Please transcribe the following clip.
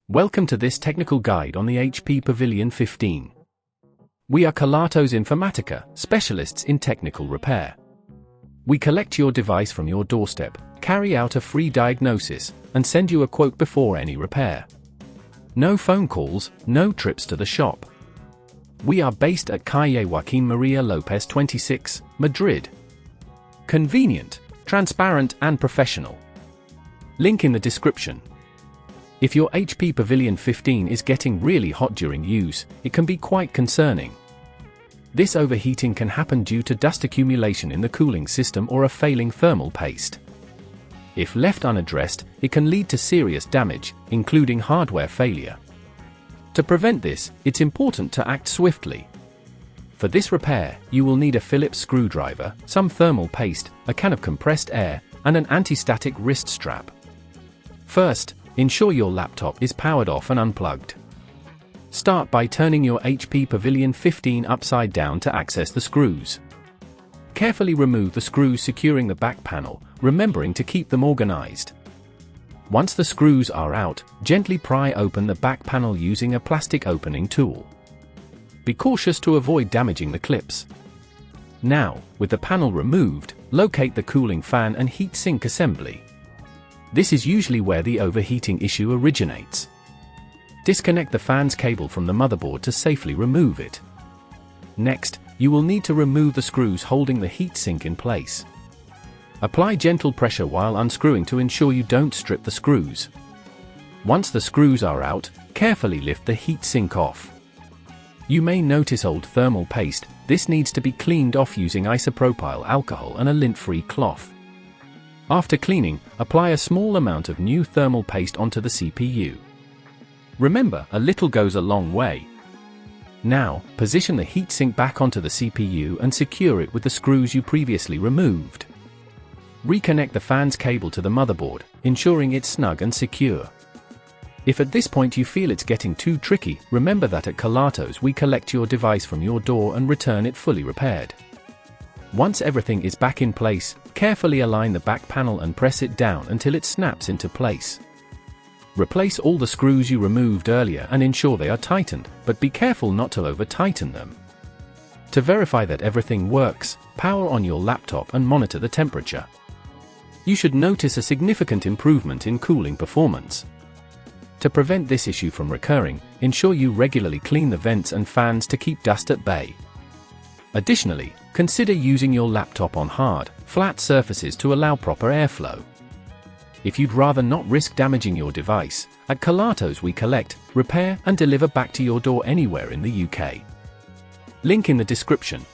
Welcome to this technical guide on the HP Pavilion 15. We are Kelatos Informatica, specialists in technical repair. We collect your device from your doorstep, carry out a free diagnosis, and send you a quote before any repair. No phone calls, no trips to the shop. We are based at Calle Joaquín María López 26, Madrid. Convenient, transparent and professional. Link in the description. If your HP Pavilion 15 is getting really hot during use, it can be quite concerning. This overheating can happen due to dust accumulation in the cooling system or a failing thermal paste. If left unaddressed, it can lead to serious damage, including hardware failure. To prevent this, it's important to act swiftly. For this repair, you will need a Phillips screwdriver, some thermal paste, a can of compressed air, and an anti-static wrist strap. First, ensure your laptop is powered off and unplugged. Start by turning your HP Pavilion 15 upside down to access the screws. Carefully remove the screws securing the back panel, remembering to keep them organized. Once the screws are out, gently pry open the back panel using a plastic opening tool. Be cautious to avoid damaging the clips. Now, with the panel removed, locate the cooling fan and heat sink assembly. This is usually where the overheating issue originates. Disconnect the fan's cable from the motherboard to safely remove it. Next, you will need to remove the screws holding the heatsink in place. Apply gentle pressure while unscrewing to ensure you don't strip the screws. Once the screws are out, carefully lift the heatsink off. You may notice old thermal paste. This needs to be cleaned off using isopropyl alcohol and a lint-free cloth. After cleaning, apply a small amount of new thermal paste onto the CPU. Remember, a little goes a long way. Now, position the heatsink back onto the CPU and secure it with the screws you previously removed. Reconnect the fan's cable to the motherboard, ensuring it's snug and secure. If at this point you feel it's getting too tricky, remember that at Kelatos we collect your device from your door and return it fully repaired. Once everything is back in place, carefully align the back panel and press it down until it snaps into place. Replace all the screws you removed earlier and ensure they are tightened, but be careful not to over-tighten them. To verify that everything works, power on your laptop and monitor the temperature. You should notice a significant improvement in cooling performance. To prevent this issue from recurring, ensure you regularly clean the vents and fans to keep dust at bay. Additionally, consider using your laptop on hard, flat surfaces to allow proper airflow. If you'd rather not risk damaging your device, at Kelatos we collect, repair and deliver back to your door anywhere in the UK. Link in the description.